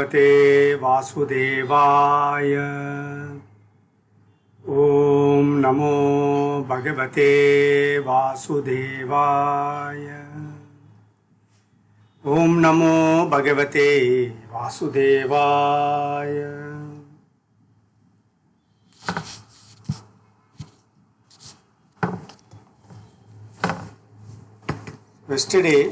भगवते वासुदेवाय। ओम नमो भगवते वासुदेवाय। ओम नमो भगवते वासुदेवाय। Yesterday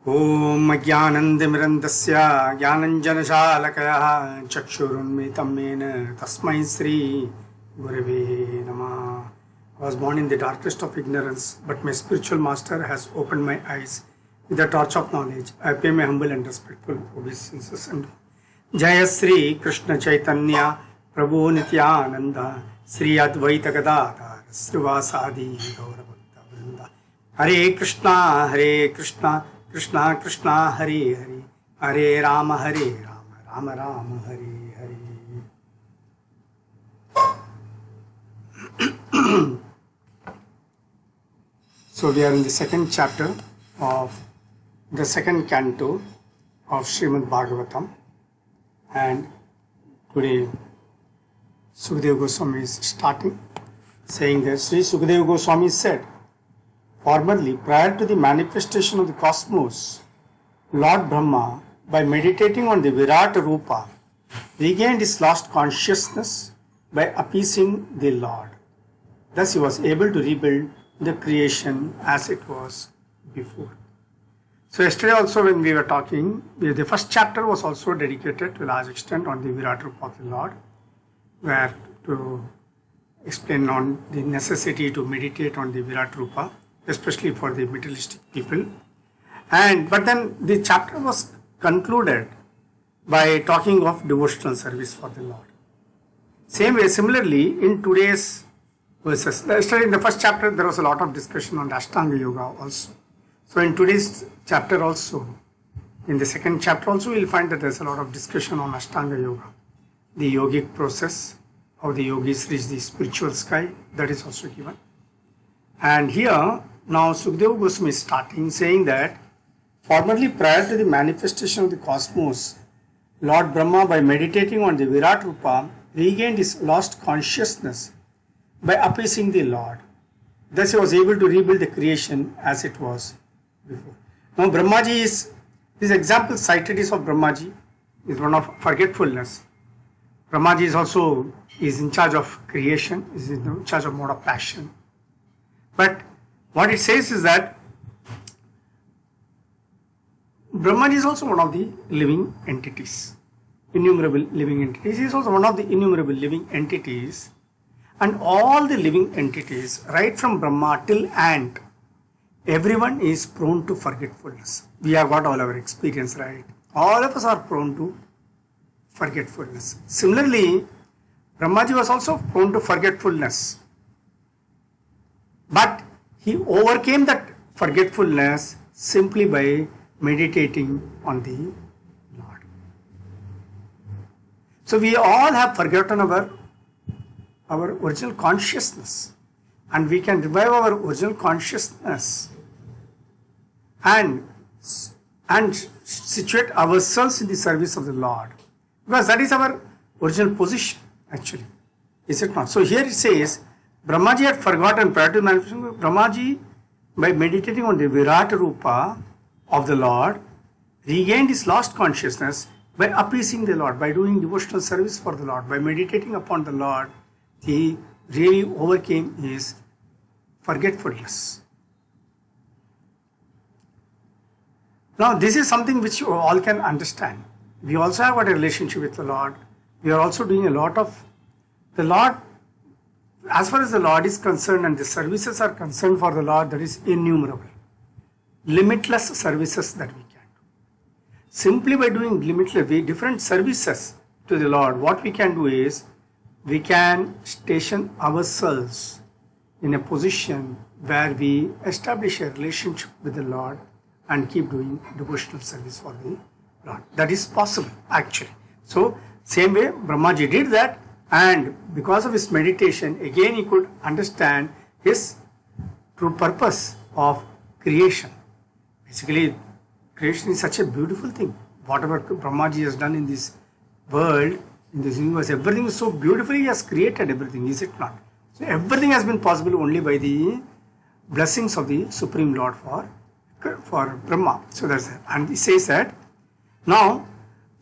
ओम ज्ञानंदमिरन्दस्य ज्ञानञ्जनशालकयः चक्षुरुन्मिलितं येन तस्मै श्री गुरवे नमः. I was born in the darkest of ignorance, but my spiritual master has opened my eyes with the torch of knowledge. I pay my humble and respectful obeisances and जय श्री कृष्ण चैतन्य प्रभु नित्यानंद श्री अद्वैत गदाधर श्रीवासादि गौरभक्त वृंद. हरे कृष्णा कृष्णा कृष्णा हरे हरे, हरे Ram Ram Ram Hare Hare. So we are in the second chapter of the second canto of Srimad Bhagavatam. And today Sukadeva Goswami is starting saying that Sri Sukadeva Goswami said, formerly, prior to the manifestation of the cosmos, Lord Brahma, by meditating on the Virat Rupa, regained his lost consciousness by appeasing the Lord. Thus he was able to rebuild the creation as it was before. So yesterday also when we were talking, the first chapter was also dedicated to a large extent on the Virat Rupa of the Lord, where to explain on the necessity to meditate on the Virat Rupa, especially for the materialistic people. But then the chapter was concluded by talking of devotional service for the Lord. Similarly, in today's verses, yesterday in the first chapter there was a lot of discussion on Ashtanga Yoga also. So in today's chapter also, in the second chapter also, we will find that there is a lot of discussion on Ashtanga Yoga, the yogic process, how the yogis reach the spiritual sky, that is also given. And here, now Sukadeva Goswami is starting saying that, formerly prior to the manifestation of the cosmos, Lord Brahma, by meditating on the Virat Rupa, regained his lost consciousness by appeasing the Lord. Thus he was able to rebuild the creation as it was before. Now Brahmaji is, this example cited is of Brahmaji, is one of forgetfulness. Brahmaji is also is in charge of creation, is in charge of mode of passion. But what it says is that Brahmaji is also one of the living entities, innumerable living entities. He is also one of the innumerable living entities. And all the living entities, right from Brahma till ant, everyone is prone to forgetfulness. We have got all our experience, right? All of us are prone to forgetfulness. Similarly, Brahmaji was also prone to forgetfulness. But he overcame that forgetfulness simply by meditating on the Lord. So we all have forgotten our original consciousness, and we can revive our original consciousness and situate ourselves in the service of the Lord, because that is our original position actually, is it not? So here it says Brahmaji had forgotten prior to manifestation. Brahmaji, by meditating on the Virat Rupa of the Lord, regained his lost consciousness by appeasing the Lord, by doing devotional service for the Lord, by meditating upon the Lord. He really overcame his forgetfulness. Now this is something which you all can understand. We also have got a relationship with the Lord. We are also doing a lot of the Lord. As far as the Lord is concerned and the services are concerned for the Lord, that is innumerable. Limitless services that we can do. Simply by doing different services to the Lord, what we can do is, we can station ourselves in a position where we establish a relationship with the Lord and keep doing devotional service for the Lord. That is possible actually. So same way Brahmaji did that, and because of his meditation, again he could understand his true purpose of creation. Basically, creation is such a beautiful thing. Whatever Brahmaji has done in this world, in this universe, everything is so beautifully, he has created everything, is it not? So everything has been possible only by the blessings of the Supreme Lord for Brahma. So that's it. And he says that now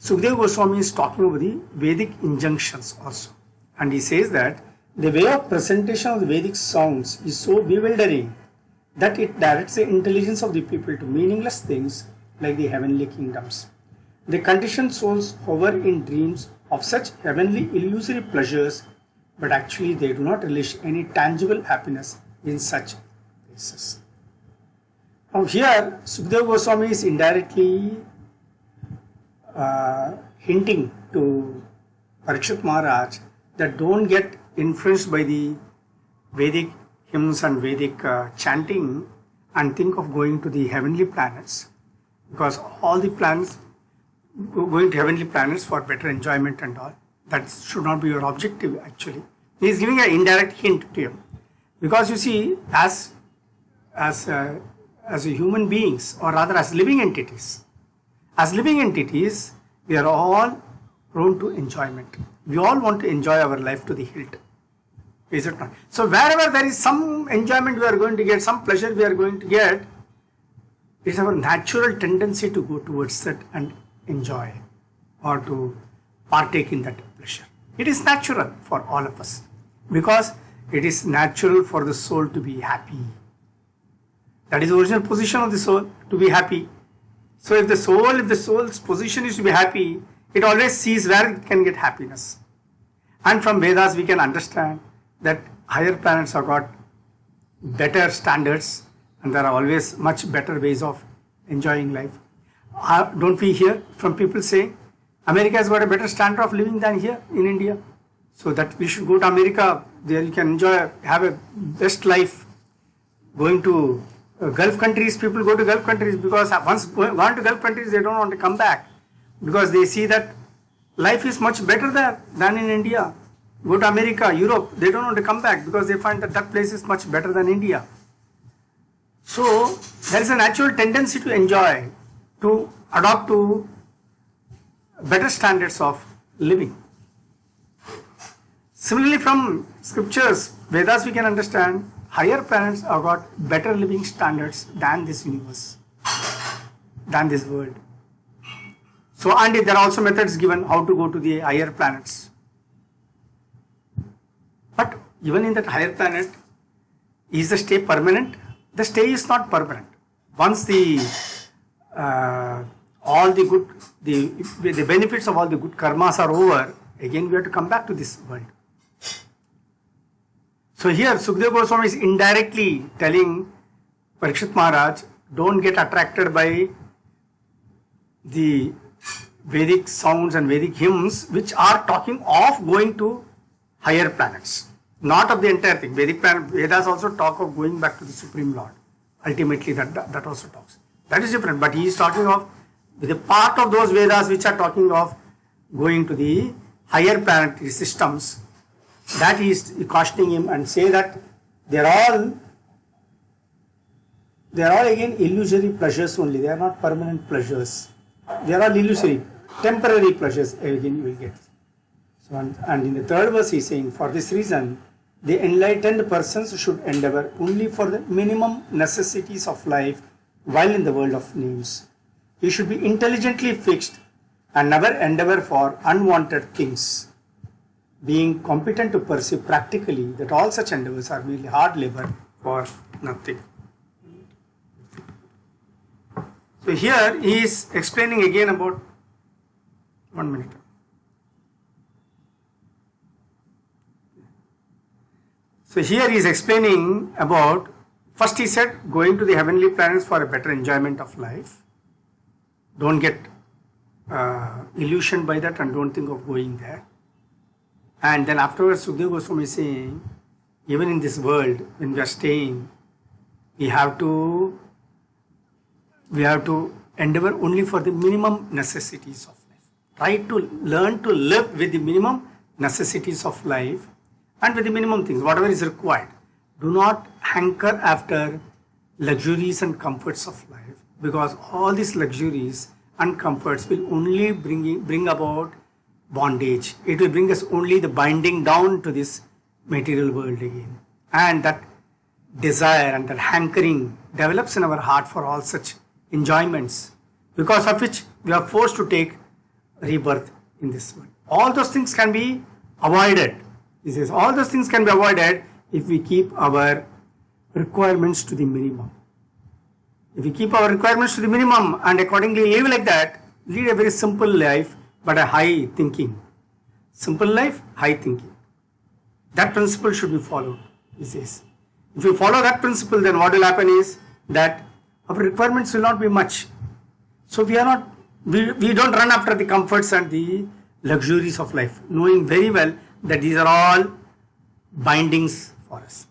Sukadeva Goswami is talking about the Vedic injunctions also. And he says that the way of presentation of the Vedic sounds is so bewildering that it directs the intelligence of the people to meaningless things like the heavenly kingdoms. The conditioned souls hover in dreams of such heavenly illusory pleasures, but actually they do not relish any tangible happiness in such places. Now here, Sukadeva Goswami is indirectly hinting to Parikshit Maharaj that don't get influenced by the Vedic hymns and Vedic chanting and think of going to the heavenly planets, because all the plans going to heavenly planets for better enjoyment and all, that should not be your objective actually. He is giving an indirect hint to you, because you see, as human beings, or rather as living entities, we are all prone to enjoyment. We all want to enjoy our life to the hilt. Is it not? So wherever there is some enjoyment we are going to get, some pleasure we are going to get, it is our natural tendency to go towards that and enjoy or to partake in that pleasure. It is natural for all of us, because it is natural for the soul to be happy. That is the original position of the soul, to be happy. So if the soul's position is to be happy, it always sees where it can get happiness. And from Vedas we can understand that higher planets have got better standards and there are always much better ways of enjoying life. Don't we hear from people saying America has got a better standard of living than here in India? So that we should go to America, there you can enjoy, have a best life. Going to Gulf countries, people go to Gulf countries because once gone to Gulf countries they don't want to come back, because they see that life is much better there than in India. Go to America, Europe, they don't want to come back because they find that that place is much better than India. So there is a natural tendency to enjoy, to adopt to better standards of living. Similarly, from scriptures, Vedas, we can understand higher planets have got better living standards than this universe, than this world. So, and there are also methods given how to go to the higher planets. But even in that higher planet, is the stay permanent? The stay is not permanent. Once the all the good, the benefits of all the good karmas are over, again we have to come back to this world. So here Sukadeva Goswami is indirectly telling Parikshit Maharaj, don't get attracted by the Vedic sounds and Vedic hymns which are talking of going to higher planets. Not of the entire thing. Vedas also talk of going back to the Supreme Lord. Ultimately that also talks. That is different. But he is talking of the part of those Vedas which are talking of going to the higher planetary systems. That he is cautioning him and say that they are all again illusory pleasures only. They are not permanent pleasures. They are all illusory, temporary pleasures again you will get. So, and in the third verse he is saying, for this reason, the enlightened persons should endeavor only for the minimum necessities of life while in the world of names. He should be intelligently fixed and never endeavor for unwanted things, being competent to perceive practically that all such endeavors are merely hard labor for nothing. So here he is explaining again about 1 minute. So here he is explaining about, first he said going to the heavenly planets for a better enjoyment of life. Don't get illusioned by that and don't think of going there. And then afterwards Sukadeva Goswami is saying, even in this world when we are staying, we have to endeavor only for the minimum necessities of life. Try to learn to live with the minimum necessities of life and with the minimum things, whatever is required. Do not hanker after luxuries and comforts of life, because all these luxuries and comforts will only bring about bondage. It will bring us only the binding down to this material world again. And that desire and that hankering develops in our heart for all such enjoyments, because of which we are forced to take rebirth in this world. All those things can be avoided. He says all those things can be avoided if we keep our requirements to the minimum. If we keep our requirements to the minimum and accordingly live like that, lead a very simple life but a high thinking. Simple life, high thinking. That principle should be followed, he says. If you follow that principle, then what will happen is that our requirements will not be much. So we don't run after the comforts and the luxuries of life, knowing very well that these are all bindings for us.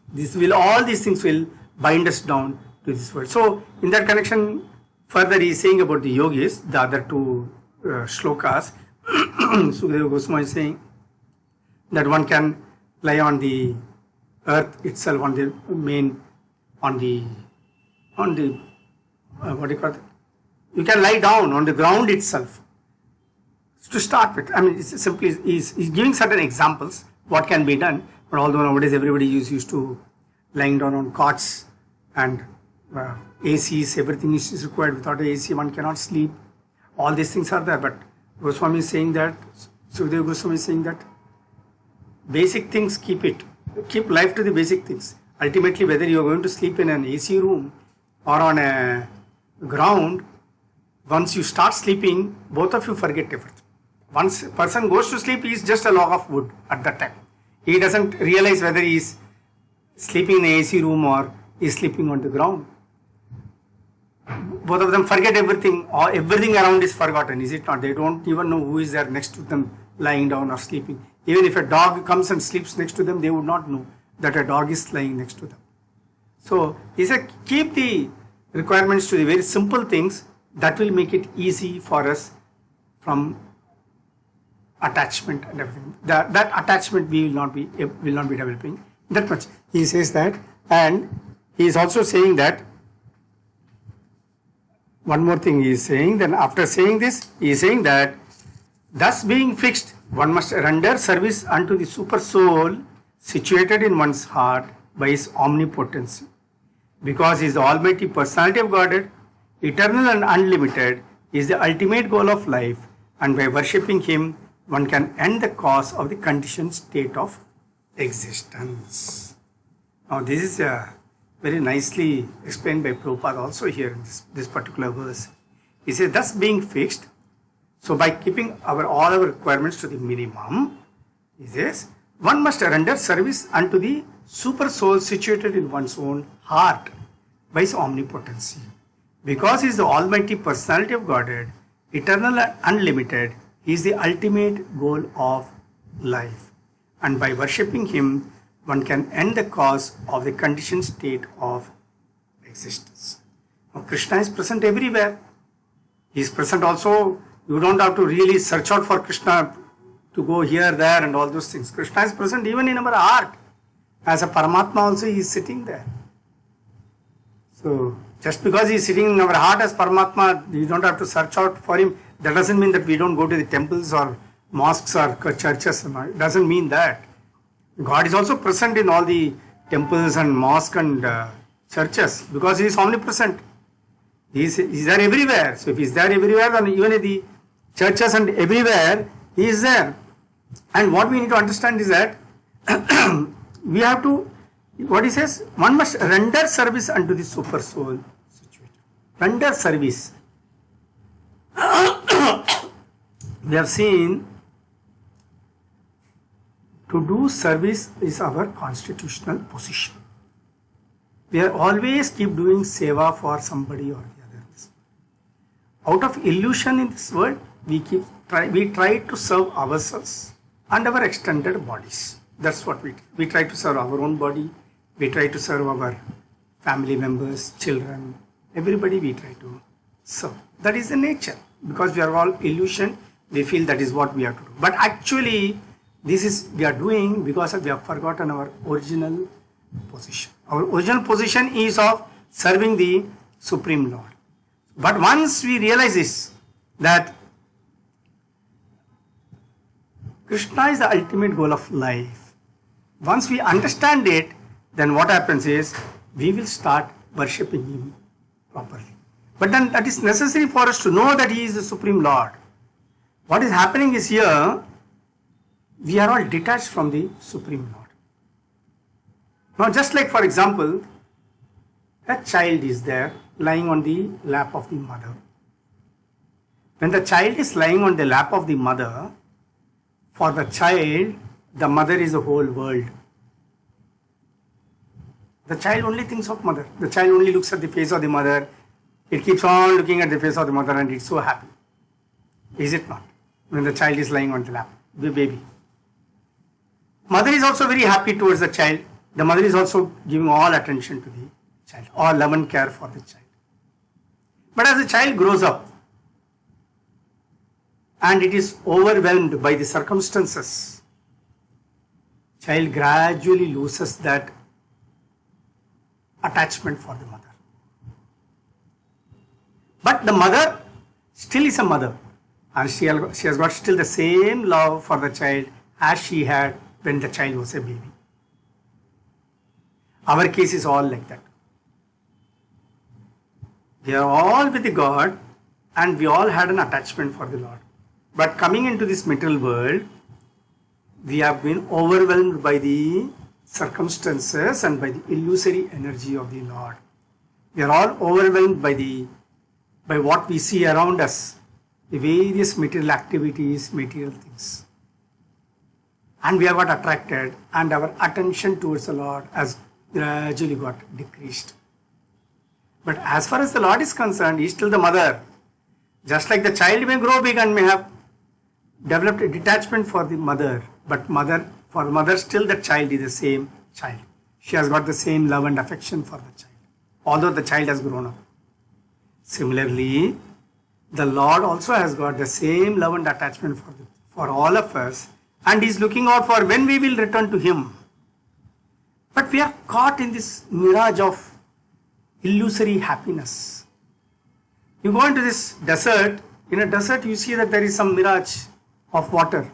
All these things will bind us down to this world. So in that connection, further he is saying about the yogis, the other two shlokas, Sukadeva Goswami is saying that one can lie on the earth itself, what do you call it? You can lie down on the ground itself. To start with, I mean, it's simply he's giving certain examples what can be done. But although nowadays everybody is used to lying down on cots and ACs, everything is required. Without AC, one cannot sleep. All these things are there. But Goswami is saying that, Sukadeva Goswami is saying that basic things, keep life to the basic things. Ultimately, whether you are going to sleep in an AC room or on a ground, once you start sleeping, both of you forget everything. Once a person goes to sleep, he is just a log of wood at that time. He doesn't realize whether he is sleeping in an AC room or he is sleeping on the ground. Both of them forget everything, or everything around is forgotten, is it not? They don't even know who is there next to them lying down or sleeping. Even if a dog comes and sleeps next to them, they would not know that a dog is lying next to them. So he said, keep the requirements to the very simple things. That will make it easy for us from attachment and everything. That attachment we will not be developing that much. He says that, and he is also saying that. One more thing he is saying. Then after saying this, he is saying that, thus being fixed, one must render service unto the super soul situated in one's heart by his omnipotency, because he is the Almighty Personality of Godhead, eternal and unlimited, is the ultimate goal of life, and by worshipping him, one can end the cause of the conditioned state of existence. Now this is very nicely explained by Prabhupada also here in this particular verse. He says, thus being fixed, so by keeping all our requirements to the minimum, he says, one must render service unto the super soul situated in one's own heart by his omnipotency. Because he is the Almighty Personality of Godhead, eternal and unlimited, he is the ultimate goal of life. And by worshipping him, one can end the cause of the conditioned state of existence. Now, Krishna is present everywhere. He is present also. You don't have to really search out for Krishna to go here, there and all those things. Krishna is present even in our heart. As a Paramatma also, he is sitting there. So, just because he is sitting in our heart as Paramatma, you don't have to search out for him. That doesn't mean that we don't go to the temples or mosques or churches. It doesn't mean that. God is also present in all the temples and mosques and churches, because he is omnipresent. He is there everywhere. So if he is there everywhere, then even in the churches and everywhere, he is there. And what we need to understand is that we have to, what he says, one must render service unto the super soul situation. Render service. We have seen, to do service is our constitutional position. We are always keep doing seva for somebody or the other. Out of illusion in this world, we try to serve ourselves and our extended bodies. That's what we try to serve our own body. We try to serve our family members, children, everybody we try to serve. That is the nature. Because we are all illusion, we feel that is what we have to do. But actually, This is we are doing because we have forgotten our original position. Our original position is of serving the Supreme Lord. But once we realize this, that Krishna is the ultimate goal of life, once we understand it, then what happens is we will start worshipping Him properly. But then that is necessary for us to know that He is the Supreme Lord. What is happening is here, we are all detached from the Supreme Lord. Now just like for example, a child is there lying on the lap of the mother. When the child is lying on the lap of the mother, for the child, the mother is the whole world. The child only thinks of mother. The child only looks at the face of the mother. It keeps on looking at the face of the mother and it's so happy. Is it not? When the child is lying on the lap, the baby. Mother is also very happy towards the child. The mother is also giving all attention to the child, all love and care for the child. But as the child grows up and it is overwhelmed by the circumstances, child gradually loses that attachment for the mother. But the mother still is a mother and she has got still the same love for the child as she had when the child was a baby. Our case is all like that. We are all with the God and we all had an attachment for the Lord. But coming into this material world, we have been overwhelmed by the circumstances and by the illusory energy of the Lord. We are all overwhelmed by what we see around us, the various material activities, material things. And we have got attracted and our attention towards the Lord has gradually got decreased. But as far as the Lord is concerned, He is still the mother. Just like the child may grow big and may have developed a detachment for the mother, but for mother still the child is the same child. She has got the same love and affection for the child, although the child has grown up. Similarly, the Lord also has got the same love and attachment for all of us, and He is looking out for when we will return to Him. But we are caught in this mirage of illusory happiness. You go into this desert, in a desert you see that there is some mirage of water.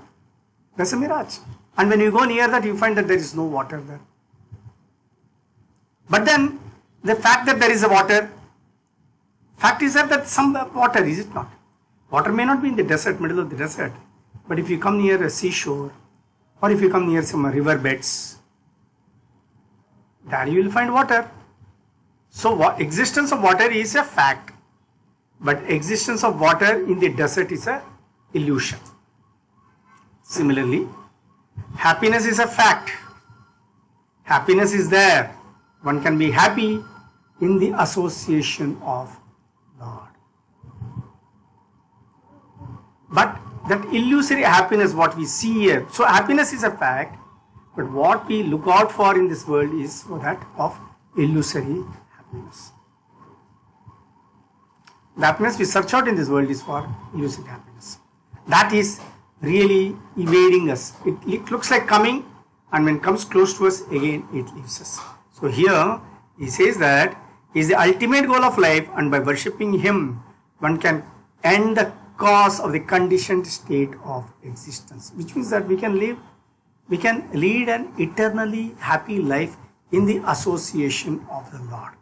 There's a mirage. And when you go near that, you find that there is no water there. But then, the fact that there is a water, fact is that some water, is it not? Water may not be in the desert, middle of the desert. But if you come near a seashore, or if you come near some river beds, there you will find water. So existence of water is a fact, but existence of water in the desert is a illusion. Similarly, happiness is a fact. Happiness is there. One can be happy in the association of Lord. But that illusory happiness, what we see here, so happiness is a fact, but what we look out for in this world is for that of illusory happiness. The happiness we search out in this world is for illusory happiness. That is really evading us. It looks like coming, and when it comes close to us, again it leaves us. So here he says that he is the ultimate goal of life, and by worshipping Him, one can end the cause of the conditioned state of existence, which means that we can lead an eternally happy life in the association of the Lord.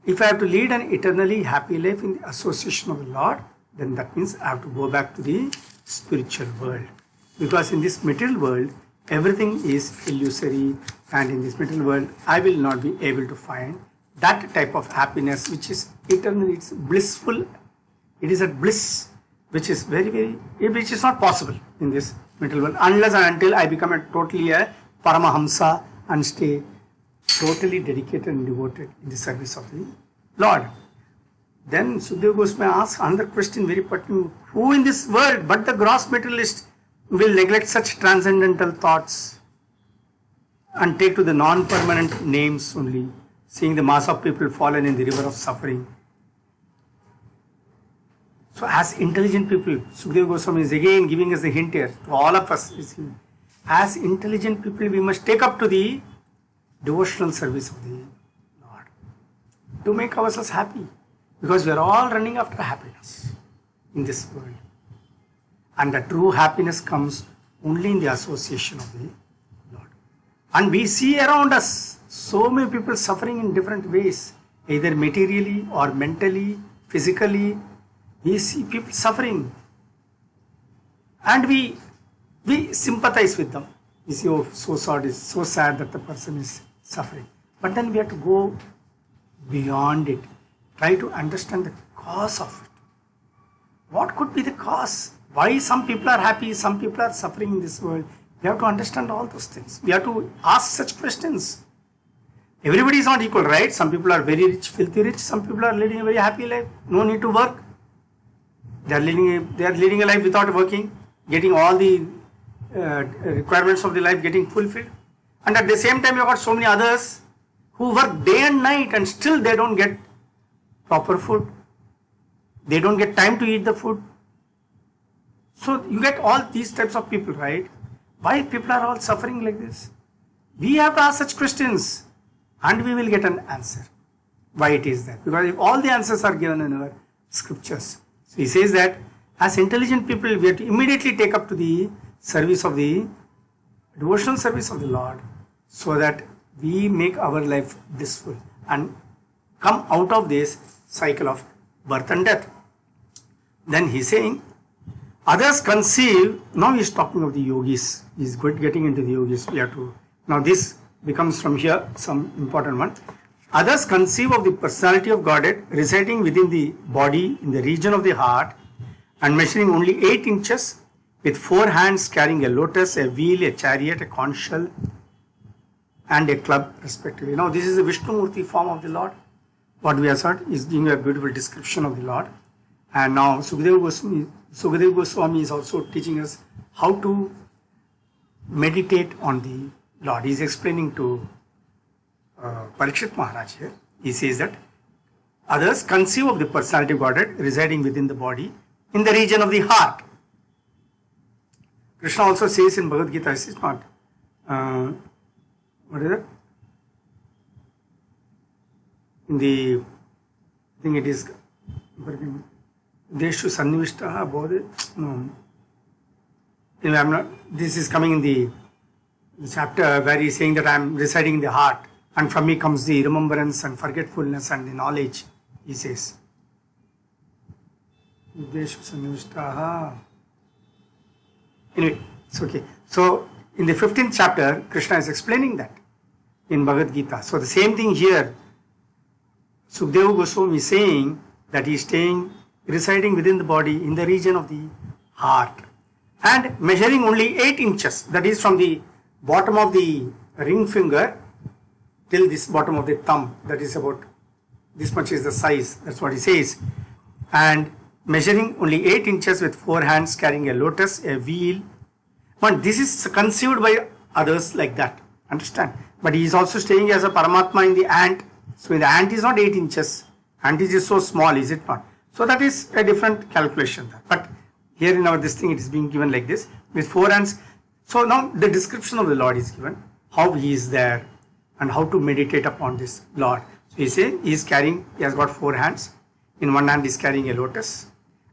If I have to lead an eternally happy life in the association of the Lord, then that means I have to go back to the spiritual world. Because in this material world, everything is illusory, and in this material world, I will not be able to find that type of happiness which is eternal, it's blissful. It is a bliss which is which is not possible in this material world unless and until I become totally a Paramahamsa and stay totally dedicated and devoted in the service of the Lord. Then Sukadeva Goswami asks another question very pertinent. Who in this world but the gross materialist will neglect such transcendental thoughts and take to the non-permanent names only, seeing the mass of people fallen in the river of suffering? So as intelligent people, Sukadeva Goswami is again giving us a hint here to all of us. As intelligent people, we must take up to the devotional service of the Lord to make ourselves happy, because we are all running after happiness in this world, and the true happiness comes only in the association of the Lord. And we see around us so many people suffering in different ways, either materially or mentally, physically. We see people suffering, and we sympathize with them. We see, oh, so sad, it's so sad that the person is suffering. But then we have to go beyond it, try to understand the cause of it. What could be the cause? Why some people are happy, some people are suffering in this world? We have to understand all those things. We have to ask such questions. Everybody is not equal, right? Some people are very rich, filthy rich. Some people are leading a very happy life. No need to work. They are leading a life without working, getting all the requirements of the life getting fulfilled. And at the same time, you have got so many others who work day and night and still they don't get proper food. They don't get time to eat the food. So you get all these types of people, right? Why people are all suffering like this? We have to ask such questions and we will get an answer. Why it is that? Because if all the answers are given in our scriptures. So he says that as intelligent people, we have to immediately take up to the service of the devotional service of the Lord, so that we make our life blissful and come out of this cycle of birth and death. Then he's saying, others conceive, now he's talking of the yogis, he's getting into the yogis, we have to, now this becomes from here some important one. Others conceive of the personality of Godhead residing within the body in the region of the heart and measuring only 8 inches, with 4 hands carrying a lotus, a wheel, a chariot, a conch shell and a club respectively. Now this is the Vishnumurti form of the Lord. What we have heard is giving a beautiful description of the Lord. And now Sukadeva Goswami is also teaching us how to meditate on the Lord. He is explaining to Parikshit Maharaj here. He says that others conceive of the personality of Godhead residing within the body in the region of the heart. Krishna also says in Bhagavad Gita, it's not, what is it? In the, I think it is, Deshu Sannivishtaha Bodhe, no. Anyway, I'm not, this is coming in the chapter where he is saying that I am residing in the heart and from me comes the remembrance and forgetfulness and the knowledge, he says. Deshu Sannivishtaha. Anyway, it's okay. So, in the 15th chapter, Krishna is explaining that in Bhagavad Gita. So, the same thing here, Sukadeva Goswami is saying that he is residing within the body in the region of the heart and measuring only 8 inches, that is from the bottom of the ring finger till this bottom of the thumb, that is about this much is the size, that's what he says. And measuring only 8 inches with 4 hands carrying a lotus, a wheel. But this is conceived by others like that, understand? But he is also staying as a Paramatma in the ant. So the ant is not 8 inches, ant is just so small, is it not? So that is a different calculation. But here in our this thing, it is being given like this with 4 hands. So now the description of the Lord is given, how he is there and how to meditate upon this Lord. So he says he is carrying, he has got 4 hands. In one hand he is carrying a lotus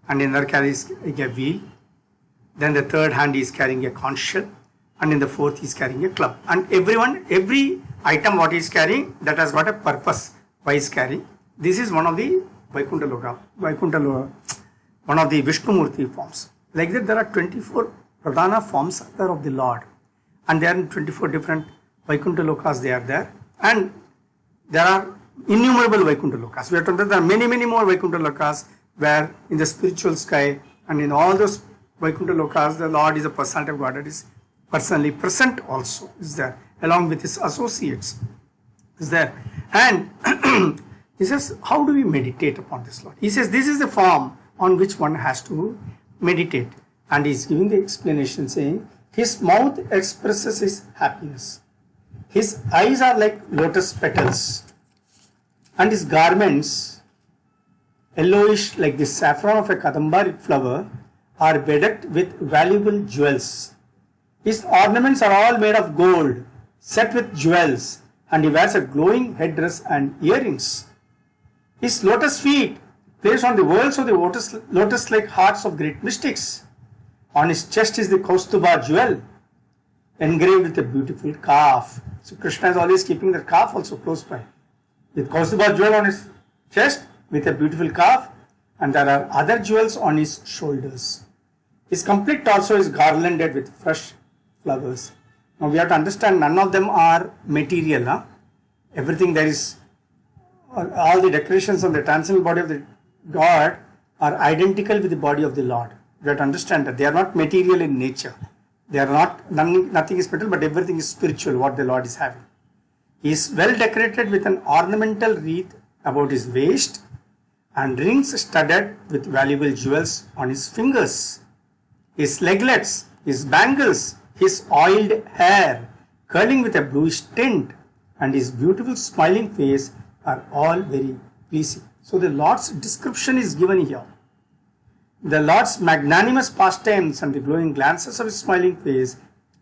and in the other carries a wheel. Then the third hand he is carrying a conch shell and in the fourth he is carrying a club. And every item what he is carrying, that has got a purpose why he is carrying. This is one of the Vaikuntha Loka, one of the Vishnumurti forms. Like that there are 24 Pradhana forms there of the Lord. And there are 24 different Vaikuntha Lokas they are there. And there are innumerable Vaikuntha Lokas. We are told that there are many more Vaikuntha Lokas where in the spiritual sky and in all those Vaikuntha Lokas the Lord is a personality of God that is personally present also is there along with his associates is there. And he says, how do we meditate upon this Lord? He says, this is the form on which one has to meditate. And he is giving the explanation saying, his mouth expresses his happiness. His eyes are like lotus petals. And his garments, yellowish like the saffron of a kadamba flower, are bedecked with valuable jewels. His ornaments are all made of gold, set with jewels, and he wears a glowing headdress and earrings. His lotus feet placed on the whorls of the lotus-like hearts of great mystics. On his chest is the Kaustuba jewel, engraved with a beautiful calf. So Krishna is always keeping the calf also close by. With Kaustuba jewel on his chest, with a beautiful calf, and there are other jewels on his shoulders. His complete torso is garlanded with fresh flowers. Now we have to understand none of them are material. Huh? Everything there is, all the decorations on the transcendental body of the God are identical with the body of the Lord. We have to understand that they are not material in nature. They are not, nothing is material, but everything is spiritual, what the Lord is having. He is well decorated with an ornamental wreath about his waist and rings studded with valuable jewels on his fingers. His leglets, his bangles, his oiled hair curling with a bluish tint, and his beautiful smiling face are all very pleasing. So the Lord's description is given here. The Lord's magnanimous pastimes and the glowing glances of his smiling face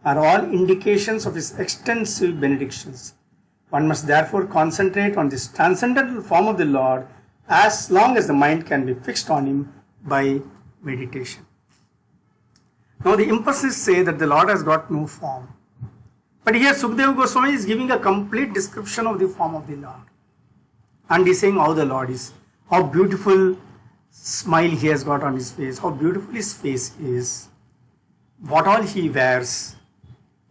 are all indications of his extensive benedictions. One must therefore concentrate on this transcendental form of the Lord as long as the mind can be fixed on him by meditation. Now the emphasis say that the Lord has got no form. But here Sukadeva Goswami is giving a complete description of the form of the Lord. And he is saying how the Lord is, how beautiful smile he has got on his face, how beautiful his face is, what all he wears.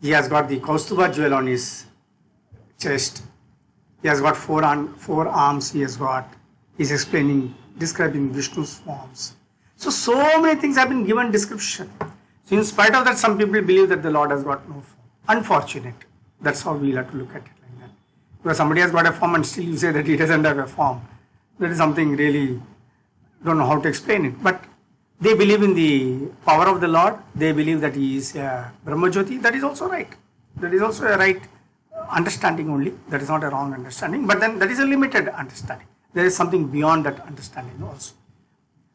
He has got the Kaustuba jewel on his chest. He has got four arms he has got. He is explaining, describing Vishnu's forms. So many things have been given description. So in spite of that, some people believe that the Lord has got no form. Unfortunate. That's how we'll have to look at it like that. Because somebody has got a form and still you say that he doesn't have a form. That is something really, don't know how to explain it. But they believe in the power of the Lord. They believe that he is a Brahmajyoti. That is also right. That is also a right understanding only. That is not a wrong understanding. But then that is a limited understanding. There is something beyond that understanding also.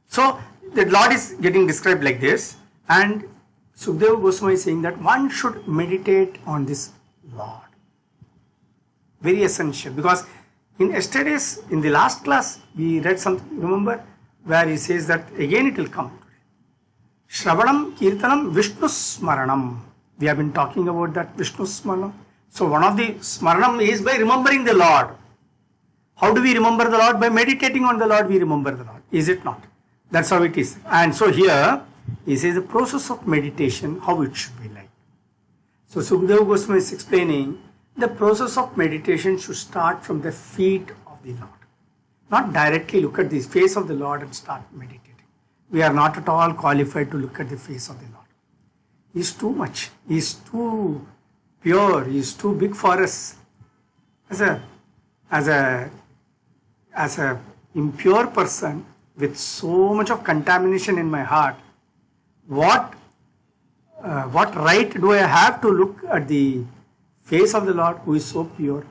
So the Lord is getting described like this, and Sukadeva Goswami is saying that one should meditate on this Lord. Very essential, because in yesterday's, in the last class, we read something, remember, where he says that again it will come today. Shravanam, Kirtanam, Vishnu Smaranam. We have been talking about that Vishnu Smaranam. So one of the Smaranam is by remembering the Lord. How do we remember the Lord? By meditating on the Lord, we remember the Lord. Is it not? That's how it is. And so here, he says the process of meditation, how it should be like. So Sukadeva Goswami is explaining the process of meditation should start from the feet of the Lord. Not directly look at the face of the Lord and start meditating. We are not at all qualified to look at the face of the Lord. He is too much. He is too pure. He is too big for us. As a impure person with so much of contamination in my heart, what right do I have to look at the face of the Lord who is so pure?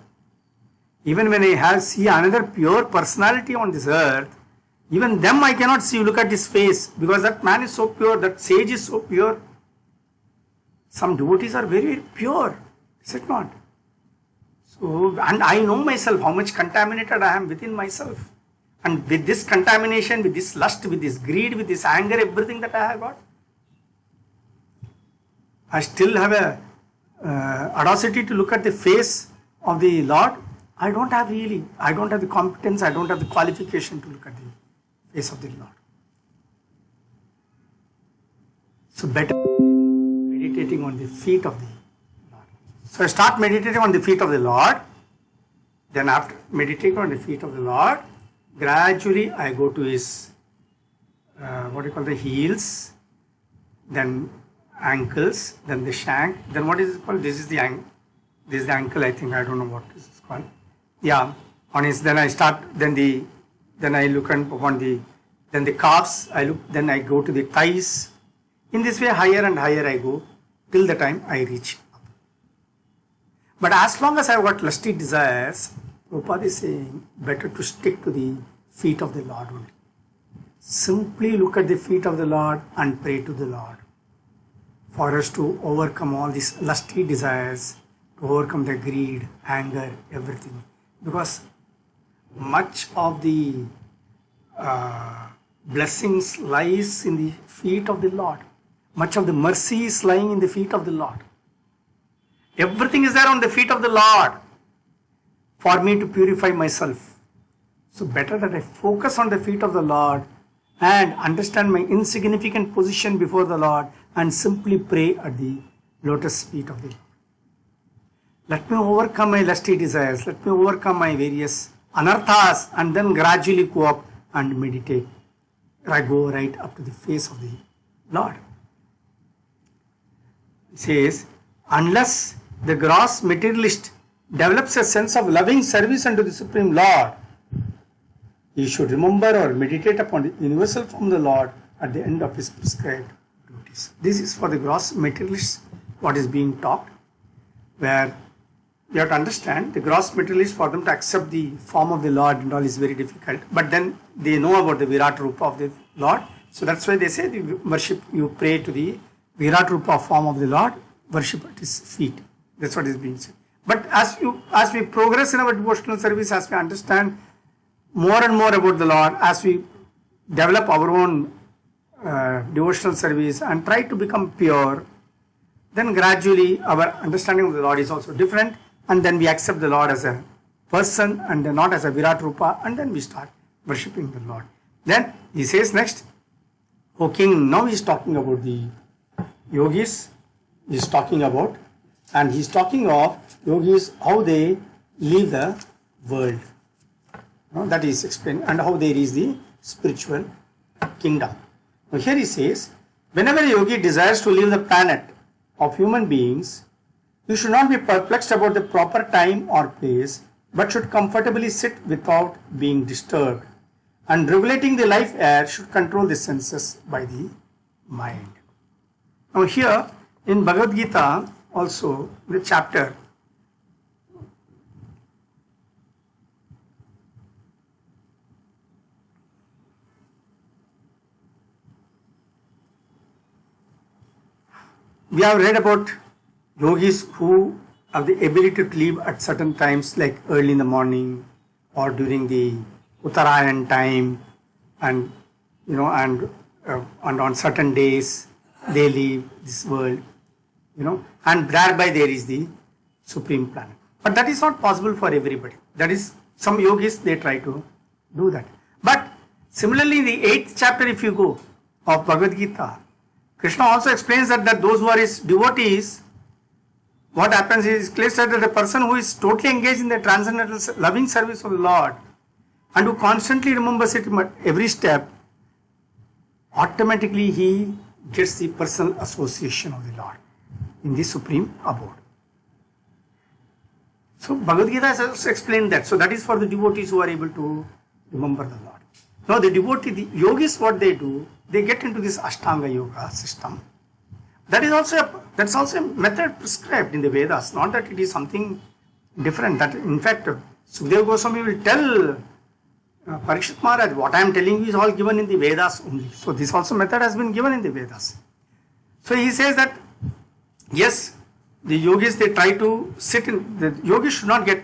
Even when I see another pure personality on this earth, even them I cannot see, look at his face, because that man is so pure, that sage is so pure. Some devotees are very, very pure, is it not? So, and I know myself, how much contaminated I am within myself. And with this contamination, with this lust, with this greed, with this anger, everything that I have got, I still have a audacity to look at the face of the Lord. I don't have the competence, I don't have the qualification to look at the face of the Lord. So better meditating on the feet of the Lord. So I start meditating on the feet of the Lord. Then after meditating on the feet of the Lord, gradually I go to his, the heels, then ankles, then the shank, then what is it called? This is the ankle, I think, I don't know what this is called. Yeah, on his, then I start, then I look upon then the calves, then I go to the thighs. In this way, higher and higher I go, till the time I reach up. But as long as I have got lusty desires, Prabhupada is saying, better to stick to the feet of the Lord only. simply look at the feet of the Lord and pray to the Lord for us to overcome all these lusty desires, to overcome the greed, anger, everything. Because much of the blessings lies in the feet of the Lord. Much of the mercy is lying in the feet of the Lord. Everything is there on the feet of the Lord for me to purify myself. So better that I focus on the feet of the Lord and understand my insignificant position before the Lord and simply pray at the lotus feet of the Lord. Let me overcome my lusty desires. Let me overcome my various anarthas and then gradually go up and meditate. I go right up to the face of the Lord. It says, unless the gross materialist develops a sense of loving service unto the Supreme Lord, he should remember or meditate upon the universal form of the Lord at the end of his prescribed duties. This is for the gross materialists what is being taught, where you have to understand the gross materialists, for them to accept the form of the Lord and all is very difficult. But then they know about the Virat Rupa of the Lord. So that's why they say the worship, you pray to the Virat Rupa form of the Lord, worship at his feet. That's what is being said. But as we progress in our devotional service, as we understand more and more about the Lord, as we develop our own devotional service and try to become pure, then gradually our understanding of the Lord is also different, and then we accept the Lord as a person and not as a Virat Rupa, and then we start worshipping the Lord. Then he says next, O King, now he is talking about the yogis, he is talking about, and he is talking of yogis, how they leave the world. That is explained, and how they reach the spiritual kingdom. Now here he says, whenever a yogi desires to leave the planet of human beings, you should not be perplexed about the proper time or place, but should comfortably sit without being disturbed. And regulating the life air should control the senses by the mind. Now here in Bhagavad Gita also, the chapter, we have read about yogis who have the ability to leave at certain times, like early in the morning or during the Uttarayan time, and and on certain days they leave this world, and thereby there is the supreme planet. But that is not possible for everybody. That is, some yogis, they try to do that. But similarly, in the 8th chapter, if you go, of Bhagavad Gita, Krishna also explains that those who are his devotees, what happens is, clear said that the person who is totally engaged in the transcendental loving service of the Lord and who constantly remembers it at every step, automatically he gets the personal association of the Lord in the supreme abode. So Bhagavad Gita has also explained that. So that is for the devotees who are able to remember the Lord. Now the yogis, what they do, they get into this Ashtanga Yoga system. That's also a method prescribed in the Vedas, not that it is something different. That in fact, Sukadeva Goswami will tell Parikshit Maharaj, what I am telling you is all given in the Vedas only. So this also method has been given in the Vedas. So he says that, yes, the yogis, they try to sit in, the yogis should not get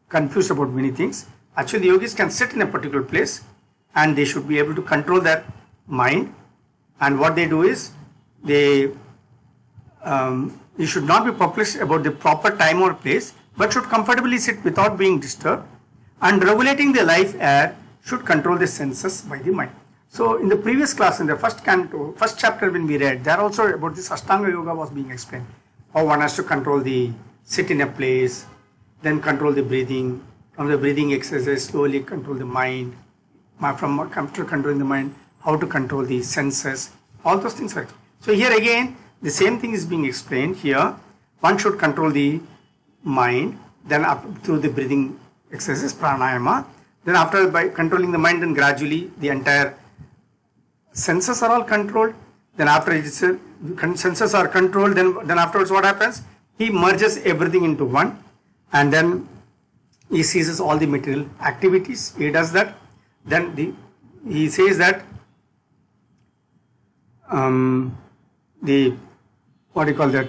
confused about many things. Actually, the yogis can sit in a particular place and they should be able to control their mind. And what they do is, you should not be perplexed about the proper time or place, but should comfortably sit without being disturbed. And regulating the life air should control the senses by the mind. So in the previous class, in the first canto, first chapter when we read, there also about this Ashtanga Yoga was being explained. How one has to sit in a place, then control the breathing. From the breathing exercise, slowly control the mind. From controlling the mind, how to control the senses. All those things are. So here again, the same thing is being explained here. One should control the mind, then up through the breathing exercises, pranayama. Then after, by controlling the mind, then gradually the entire senses are all controlled. Then after senses are controlled, then afterwards what happens? He merges everything into one, and then he ceases all the material activities. He does that. Then he says that the, what do you call that?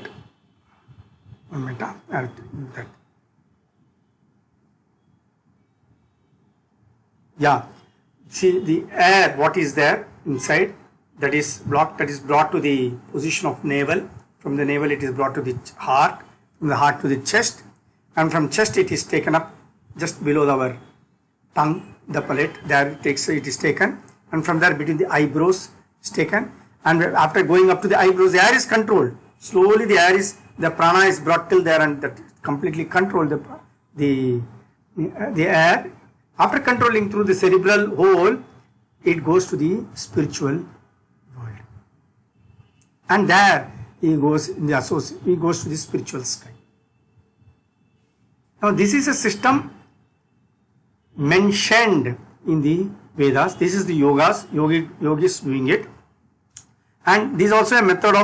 1 minute, I'll do that. Yeah, see the air, what is there inside, that is brought to the position of navel. From the navel it is brought to the heart, from the heart to the chest, and from chest it is taken up just below our tongue, the palate, there it is taken, and from there between the eyebrows is taken, and after going up to the eyebrows the air is controlled. Slowly the prana is brought till there, and that completely control the air. After controlling through the cerebral hole, it goes to the spiritual world, and there he goes to the spiritual sky. Now this is a system mentioned in the Vedas. This is the yogis doing it, and this is also a method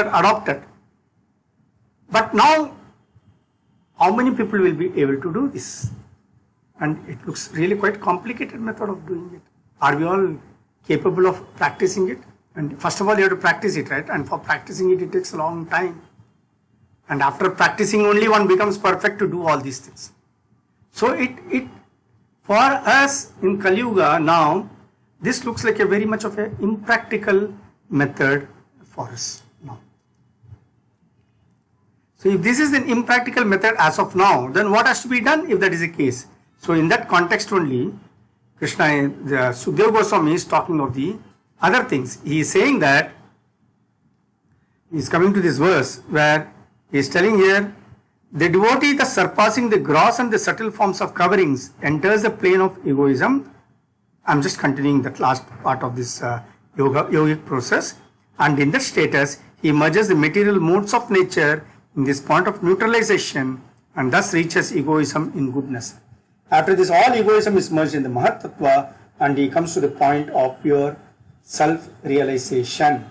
adopted. But now, how many people will be able to do this? And it looks really quite complicated method of doing it. Are we all capable of practicing it? And first of all, you have to practice it, right? And for practicing it, it takes a long time. And after practicing, only one becomes perfect to do all these things. So it for us in Kali Yuga now, this looks like a very much of an impractical method for us now. So if this is an impractical method as of now, then what has to be done if that is the case? So in that context only, Sukadeva Goswami is talking of the other things. He is saying that, he is coming to this verse where he is telling here, the devotee thus surpassing the gross and the subtle forms of coverings enters the plane of egoism. I am just continuing that last part of this yogic process, and in that status he merges the material modes of nature in this point of neutralization and thus reaches egoism in goodness. After this, all egoism is merged in the Mahat Tattva, and he comes to the point of pure self-realization.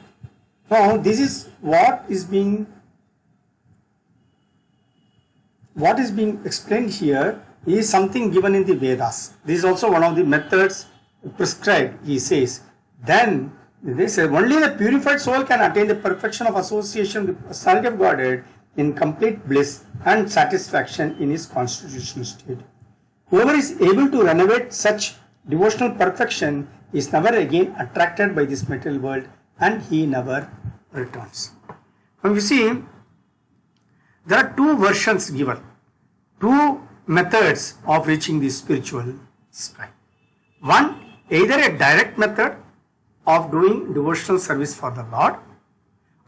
Now this is what is being explained here is something given in the Vedas. This is also one of the methods prescribed. He says, then they say only the purified soul can attain the perfection of association with the personality of Godhead in complete bliss and satisfaction in his constitutional state. Whoever is able to renovate such devotional perfection is never again attracted by this material world, and he never returns. Now you see, there are two versions given, two methods of reaching the spiritual sky. One, either a direct method of doing devotional service for the Lord,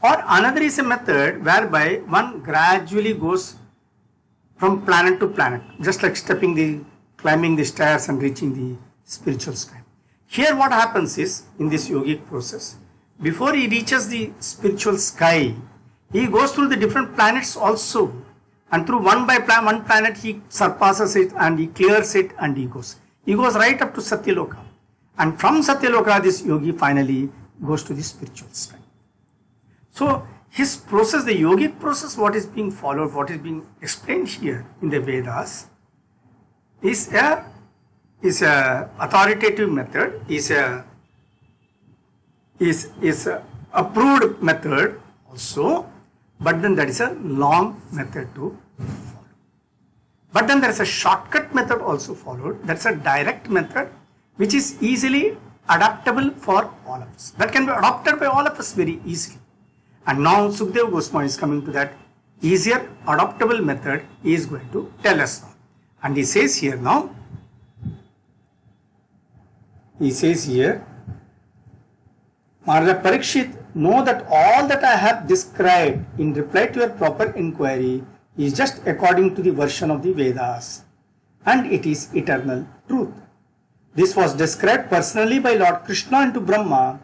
or another is a method whereby one gradually goes from planet to planet, just like climbing the stairs and reaching the spiritual sky. Here what happens is, in this yogic process, before he reaches the spiritual sky, he goes through the different planets also, and through one planet he surpasses it and he clears it, and he goes right up to Satyaloka, and from Satyaloka this yogi finally goes to the spiritual sky. So his process, the yogic process, what is being followed, what is being explained here in the Vedas, is a authoritative method, is a approved method also, but then that is a long method to follow. But then there is a shortcut method also followed. That's a direct method which is easily adaptable for all of us. That can be adopted by all of us very easily. And now Sukadeva Goswami is coming to that easier adoptable method he is going to tell us now. And he says here now, Maharaj Parikshit, know that all that I have described in reply to your proper inquiry is just according to the version of the Vedas, and it is eternal truth. This was described personally by Lord Krishna unto Brahma,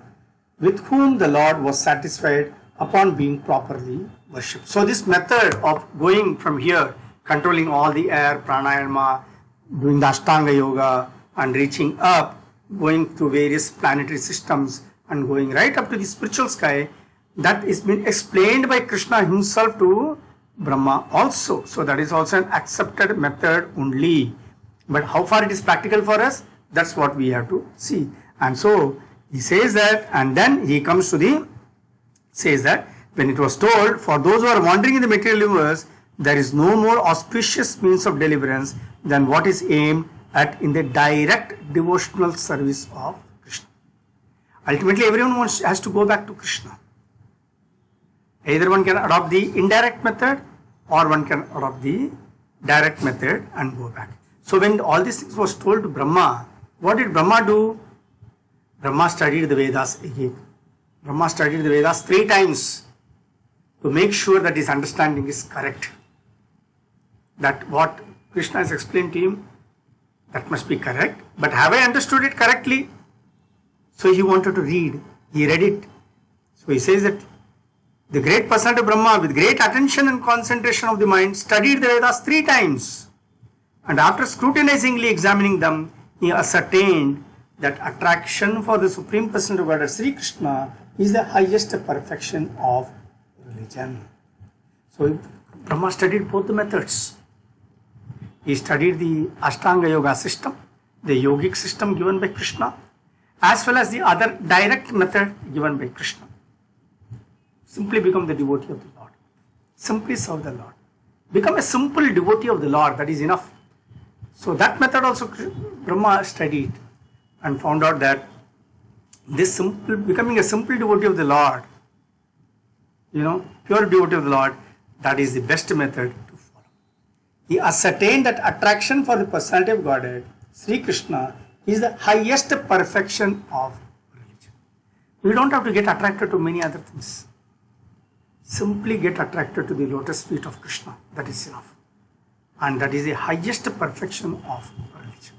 with whom the Lord was satisfied upon being properly worshipped. So this method of going from here, controlling all the air, pranayama, doing the Ashtanga Yoga, and reaching up, going through various planetary systems and going right up to the spiritual sky, that is been explained by Krishna himself to Brahma also. So that is also an accepted method only. But how far it is practical for us, that's what we have to see. And so He says that, and then he comes to the, says that when it was told, for those who are wandering in the material universe, there is no more auspicious means of deliverance than what is aimed at in the direct devotional service of Krishna. Ultimately, everyone has to go back to Krishna. Either one can adopt the indirect method or one can adopt the direct method and go back. So when all these things was told to Brahma, what did Brahma do? Brahma studied the Vedas again. Brahma studied the Vedas 3 times to make sure that his understanding is correct. That what Krishna has explained to him, that must be correct. But have I understood it correctly? So he wanted to read. He read it. So he says that the great personality of Brahma, with great attention and concentration of the mind, studied the Vedas 3 times. And after scrutinizingly examining them, he ascertained that attraction for the Supreme Personality of Godhead, Sri Krishna, is the highest perfection of religion. So Brahma studied both the methods. He studied the Ashtanga Yoga system, the yogic system given by Krishna, as well as the other direct method given by Krishna. Simply become the devotee of the Lord. Simply serve the Lord. Become a simple devotee of the Lord, that is enough. So that method also Brahma studied and found out that this simple, becoming a simple devotee of the Lord, pure devotee of the Lord, that is the best method to follow. He ascertained that attraction for the personality of Godhead, Sri Krishna, is the highest perfection of religion. We don't have to get attracted to many other things. Simply get attracted to the lotus feet of Krishna. That is enough. And that is the highest perfection of religion.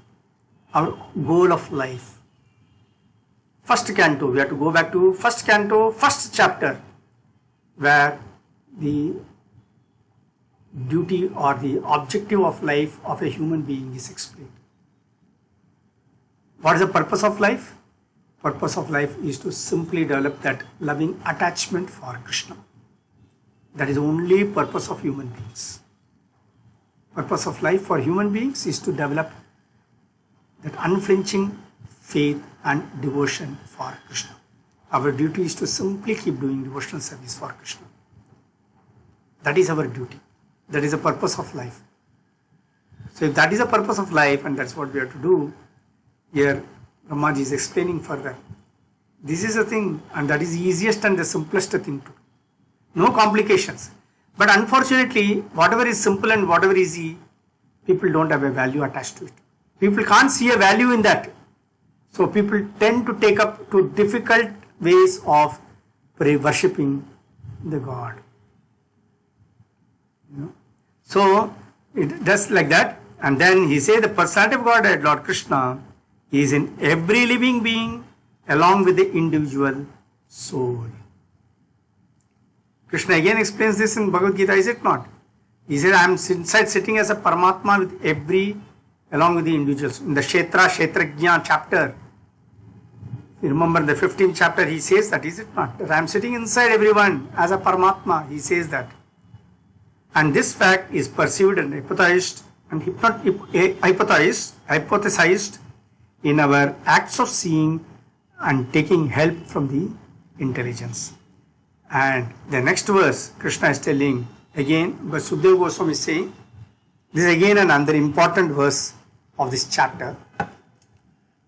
Our goal of life. First canto, we have to go back to first canto, first chapter, where the duty or the objective of life of a human being is explained. What is the purpose of life? Purpose of life is to simply develop that loving attachment for Krishna. That is the only purpose of human beings. Purpose of life for human beings is to develop that unflinching faith and devotion for Krishna. Our duty is to simply keep doing devotional service for Krishna. That is our duty. That is the purpose of life. So if that is the purpose of life and that's what we have to do, here Brahmaji is explaining further. This is the thing, and that is the easiest and the simplest thing to do. No complications. But unfortunately, whatever is simple and whatever is easy, people don't have a value attached to it. People can't see a value in that. So people tend to take up to difficult ways of worshipping the God. So it does like that. And then he says the personality of Godhead, Lord Krishna, is in every living being along with the individual soul. Krishna again explains this in Bhagavad Gita, is it not? He said, I am inside sitting as a Paramatma with every, along with the individuals. In the Kshetrajna chapter, you remember the 15th chapter, he says that, is it not? That I am sitting inside everyone as a Paramatma, he says that. And this fact is perceived and hypothesized in our acts of seeing and taking help from the intelligence. And the next verse, Krishna is telling again, but Sukadeva Goswami is saying, this is again another important verse of this chapter.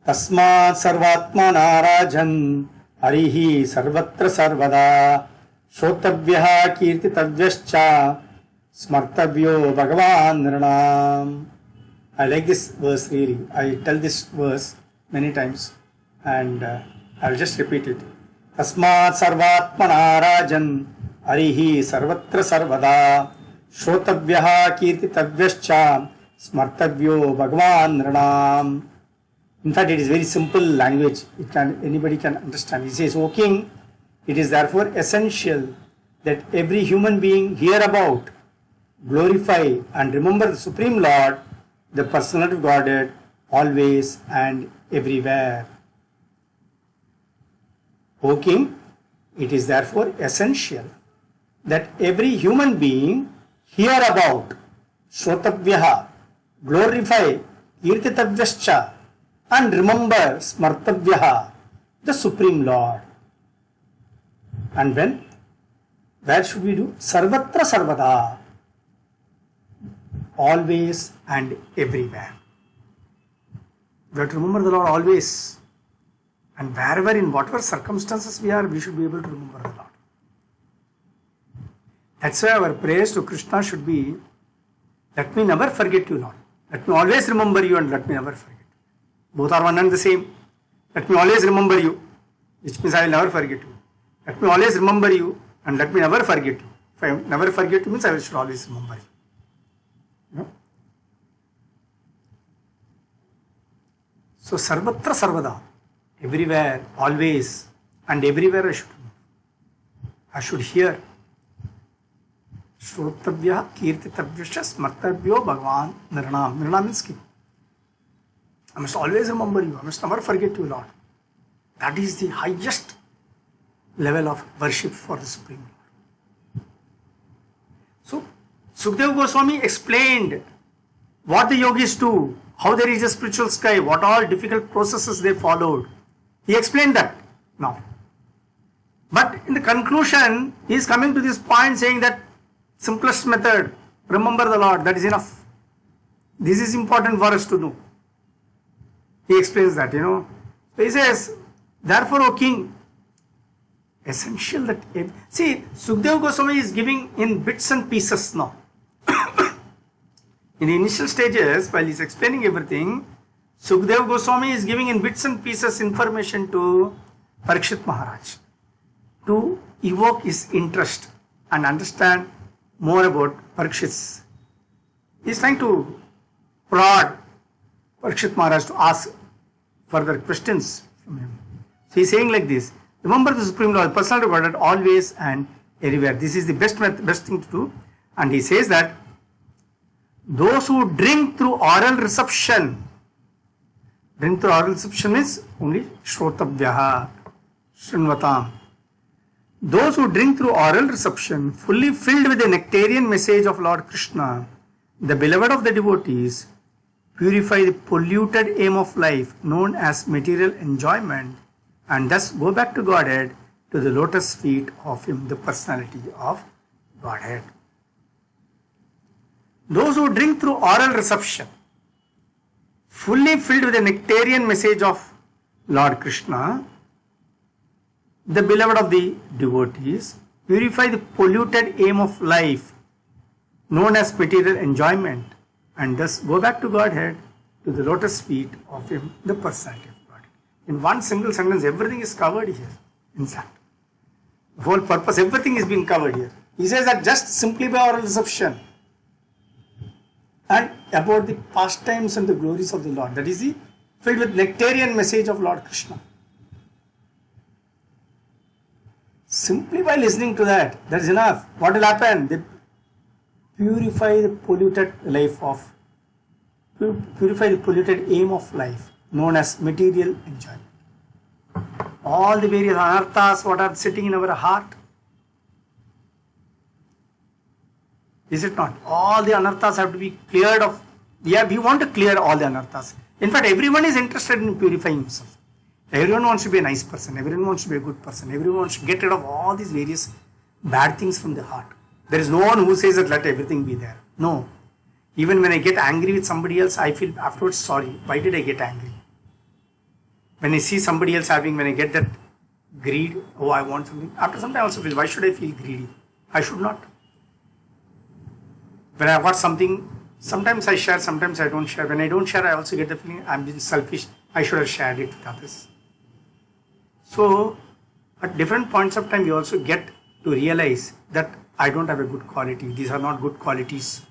Tasmat sarvatmana rajan harihi sarvatra sarvada shotavyaha kirtitavyascha smartavyo bhagavan nirnam. I like this verse really. I tell this verse many times and I will just repeat it. Tasmat sarvatmana rajan harihi sarvatra sarvada shotavyaha kirtitavyascha smartavyo bhagavan nirnam. In fact, it is very simple language. Anybody can understand. He says, O King, it is therefore essential that every human being hear about, glorify and remember the Supreme Lord, the Personality of Godhead, always and everywhere. O King, it is therefore essential that every human being hear about, Shotavyaha, glorify, Kirtitavyascha, and remember, Smartavyaha, the Supreme Lord. And when? Where should we do? Sarvatra Sarvada. Always and everywhere. We have to remember the Lord always. And wherever, in whatever circumstances we are, we should be able to remember the Lord. That's why our prayers to Krishna should be, let me never forget you, Lord. Let me always remember you and let me never forget you. Both are one and the same. Let me always remember you, which means I will never forget you. Let me always remember you and let me never forget you. If I never forget you means I should always remember you. So Sarvatra Sarvada, everywhere, always, and everywhere I should hear. Shrotavya kirtitavyasya smartavyo bhagavan nirnam. Nirnam means keep. I must always remember you. I must never forget you, Lord. That is the highest level of worship for the Supreme Lord. So, Sukadeva Goswami explained what the yogis do, how they reach the spiritual sky, what all difficult processes they followed. He explained that now. But in the conclusion, he is coming to this point saying that simplest method, remember the Lord, that is enough. This is important for us to know. He explains that, So he says, therefore, O king, essential that, see, Sukadeva Goswami is giving in bits and pieces now. In the initial stages, while he is explaining everything, Sukadeva Goswami is giving in bits and pieces information to Parikshit Maharaj to evoke his interest and understand more about Parikshit's. He is trying to prod Parikshit Maharaj to ask further questions from him. So he is saying like this, remember the Supreme Lord, personal Godhead, always and everywhere. This is the best thing to do. And he says that those who drink through oral reception means only Shrotavyaha, Srinvatam. Those who drink through oral reception, fully filled with the nectarian message of Lord Krishna, the beloved of the devotees, purify the polluted aim of life known as material enjoyment, and thus go back to Godhead, to the lotus feet of Him, the personality of Godhead. Those who drink through oral reception, fully filled with the nectarian message of Lord Krishna, the beloved of the devotees, purify the polluted aim of life known as material enjoyment, and thus go back to Godhead, to the lotus feet of Him, the personality of God. In one single sentence, everything is covered here. In fact, the whole purpose, everything is being covered here. He says that just simply by oral reception and about the pastimes and the glories of the Lord, that is the filled with nectarian message of Lord Krishna. Simply by listening to that, that is enough. What will happen? They purify the polluted life of, purify the polluted aim of life known as material enjoyment. All the various anarthas what are sitting in our heart, is it not? All the anarthas have to be cleared of. We want to clear all the anarthas. In fact, everyone is interested in purifying himself. Everyone wants to be a nice person. Everyone wants to be a good person. Everyone wants to get rid of all these various bad things from the heart. There is no one who says that let everything be there. No. Even when I get angry with somebody else, I feel afterwards sorry. Why did I get angry? When I see somebody else having, when I get that greed, oh, I want something. After some time I also feel, why should I feel greedy? I should not. When I got something, sometimes I share, sometimes I don't share. When I don't share, I also get the feeling I'm being selfish. I should have shared it with others. So, at different points of time, you also get to realize that I don't have a good quality. These are not good qualities.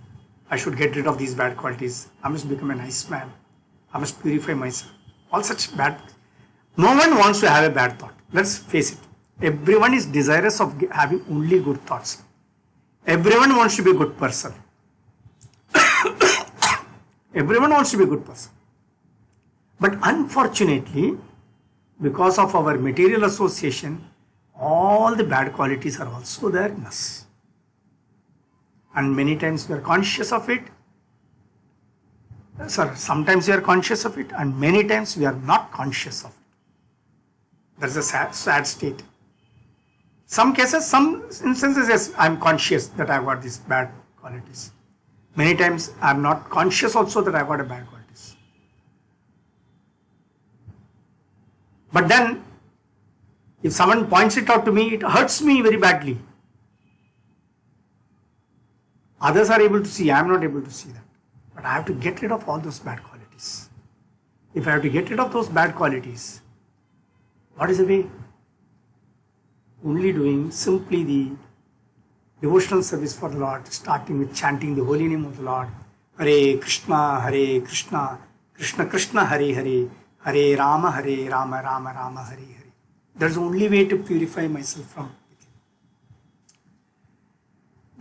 I should get rid of these bad qualities. I must become a nice man. I must purify myself. All such bad. No one wants to have a bad thought. Let's face it. Everyone is desirous of having only good thoughts. Everyone wants to be a good person. Everyone wants to be a good person. But unfortunately, because of our material association, all the bad qualities are also there in us. And many times we are conscious of it. Sometimes we are conscious of it, and many times we are not conscious of it. That's a sad state. Some cases, some instances, yes, I'm conscious that I've got these bad qualities. Many times I'm not conscious also that I've got a bad qualities. But then, if someone points it out to me, it hurts me very badly. Others are able to see, I am not able to see that. But I have to get rid of all those bad qualities. If I have to get rid of those bad qualities, what is the way? Only doing simply the devotional service for the Lord, starting with chanting the holy name of the Lord. Hare Krishna, Krishna Krishna, Hare Hare, Hare Rama, Rama Rama, Hare Hare. That's the only way to purify myself from within.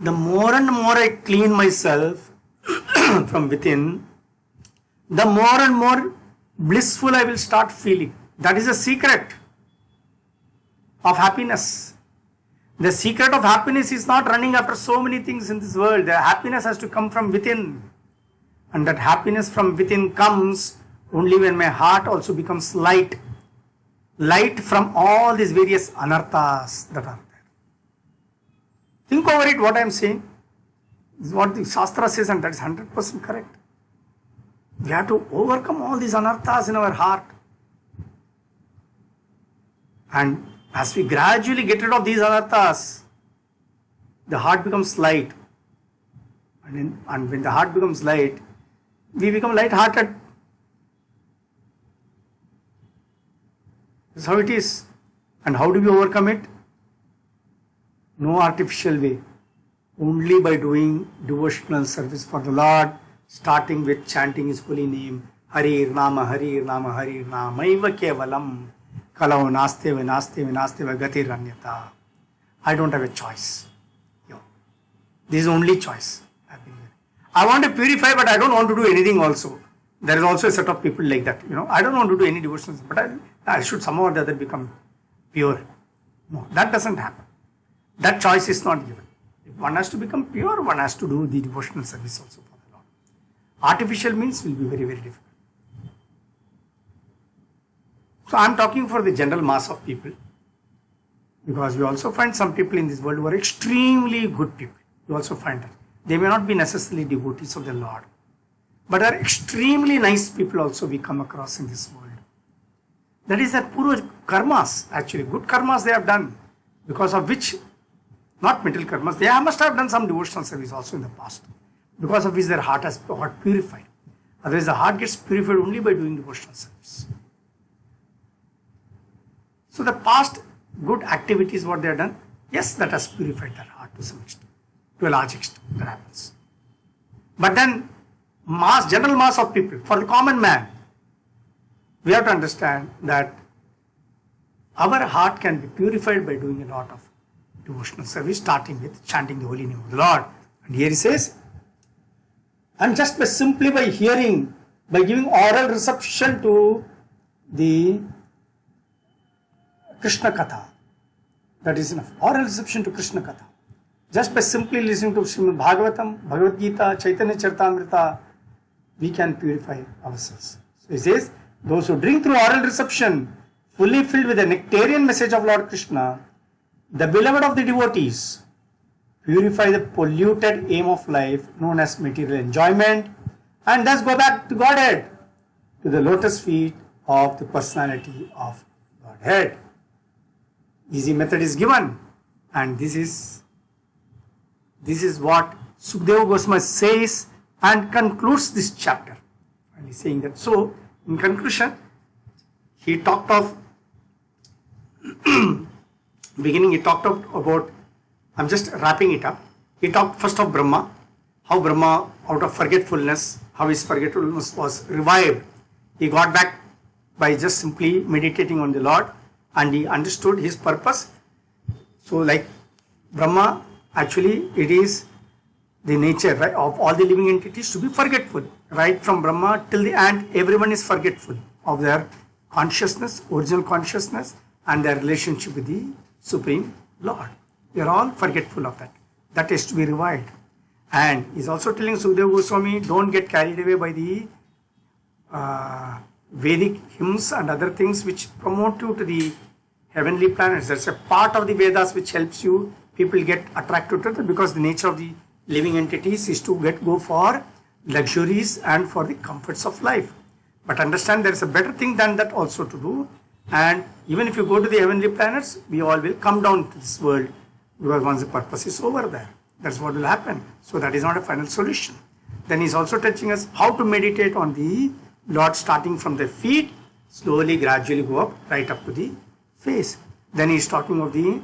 The more and more I clean myself from within, the more and more blissful I will start feeling. That is the secret of happiness. The secret of happiness is not running after so many things in this world. The happiness has to come from within. And that happiness from within comes only when my heart also becomes light. Light from all these various anarthas that are there. Think over it, what I am saying. This is what the Shastra says, and that is 100% correct. We have to overcome all these anarthas in our heart. And as we gradually get rid of these anarthas, the heart becomes light. And when the heart becomes light, we become light-hearted. That's how it is. And how do we overcome it? No artificial way. Only by doing devotional service for the Lord, starting with chanting His holy name. Hare Nama, Hare Nama, Hare Nama, Maiva Kevalam, Kalau Nasteva, Nasteva, Nasteva, Gati Ranyata. I don't have a choice. This is the only choice. I want to purify, but I don't want to do anything also. There is also a set of people like that. I don't want to do any devotions, but I should somehow or the other become pure. No, that doesn't happen. That choice is not given. If one has to become pure, one has to do the devotional service also for the Lord. Artificial means will be very, very difficult. So I am talking for the general mass of people, because we also find some people in this world who are extremely good people. We also find that. They may not be necessarily devotees of the Lord, but are extremely nice people also we come across in this world. That is that pura karmas, actually, good karmas they have done, because of which, not mental karmas, they must have done some devotional service also in the past, because of which their heart has got purified. Otherwise the heart gets purified only by doing devotional service. So the past good activities what they have done, yes, that has purified their heart to some extent. To a large extent, that happens. But then, general mass of people, for the common man, we have to understand that our heart can be purified by doing a lot of devotional service, starting with chanting the holy name of the Lord. And here he says, and just simply by hearing, by giving oral reception to the Krishna Katha, that is enough. Oral reception to Krishna Katha. Just by simply listening to Srimad Bhagavatam, Bhagavad Gita, Chaitanya Charitamrita, we can purify ourselves. So he says, those who drink through oral reception, fully filled with the nectarian message of Lord Krishna, the beloved of the devotees, purify the polluted aim of life known as material enjoyment, and thus go back to Godhead, to the lotus feet of the personality of Godhead. Easy method is given, and this is what Sukadeva Goswami says and concludes this chapter. And he's saying that, so in conclusion, he talked of, beginning he talked about, I'm just wrapping it up. He talked first of Brahma, how Brahma out of forgetfulness, how his forgetfulness was revived. He got back by just simply meditating on the Lord, and he understood his purpose. So like Brahma, actually, it is the nature, right, of all the living entities to be forgetful. Right from Brahma till the ant, everyone is forgetful of their consciousness, original consciousness, and their relationship with the Supreme Lord. We are all forgetful of that. That is to be revived. And he's also telling Sukadeva Goswami, don't get carried away by the Vedic hymns and other things which promote you to the heavenly planets. That's a part of the Vedas which helps you. People get attracted to it because the nature of the living entities is to go for luxuries and for the comforts of life. But understand there is a better thing than that also to do. And even if you go to the heavenly planets, we all will come down to this world because once the purpose is over there, that's what will happen. So that is not a final solution. Then he's also teaching us how to meditate on the Lord, starting from the feet, slowly, gradually go up, right up to the face. Then he's talking of the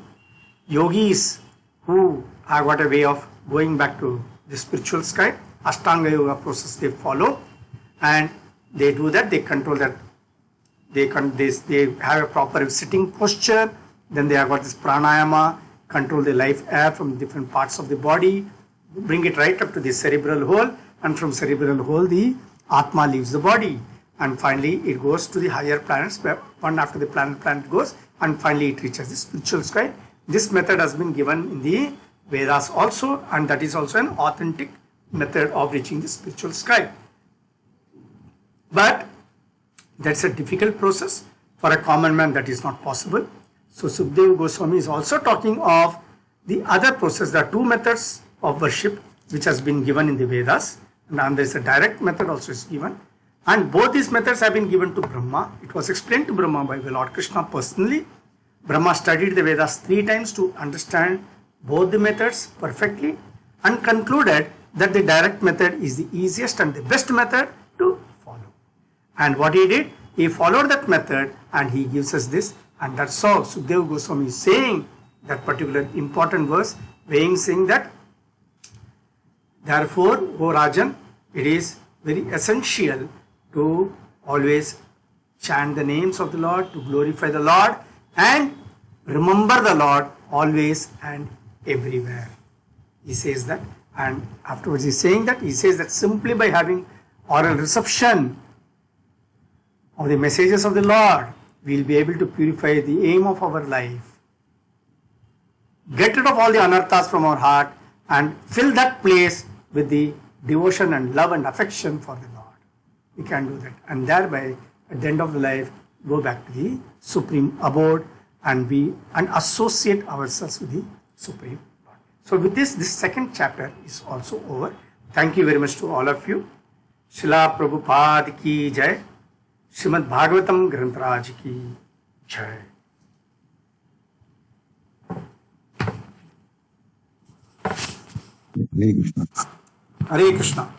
yogis who have got a way of going back to the spiritual sky. Ashtanga yoga process they follow, and they do that. They control that. They have a proper sitting posture. Then they have got this pranayama, control the life air from different parts of the body, bring it right up to the cerebral hole, and from cerebral hole the Atma leaves the body, and finally it goes to the higher planets, where one after the planet goes, and finally it reaches the spiritual sky. This method has been given in the Vedas also, and that is also an authentic method of reaching the spiritual sky. But that's a difficult process. For a common man, that is not possible. So Sukadeva Goswami is also talking of the other process. There are two methods of worship which has been given in the Vedas, and there is a direct method also is given. And both these methods have been given to Brahma. It was explained to Brahma by the Lord Krishna personally. Brahma studied the Vedas 3 times to understand both the methods perfectly and concluded that the direct method is the easiest and the best method to follow. And what he did, he followed that method and he gives us this. And that's how Sukadeva Goswami is saying that particular important verse, saying that, therefore, O Rajan, it is very essential to always chant the names of the Lord, to glorify the Lord, and remember the Lord always and everywhere. He says that, and afterwards he's saying that, he says that simply by having oral reception of the messages of the Lord, we'll be able to purify the aim of our life, get rid of all the anarthas from our heart, and fill that place with the devotion and love and affection for the Lord. We can do that, and thereby at the end of the life go back to the supreme abode and associate ourselves with the supreme Lord. So with this second chapter is also over. Thank you very much to all of you. Srila Prabhupada ki jai. Srimad Bhagavatam Grantaraj ki jai. Hare Krishna. Hare Krishna.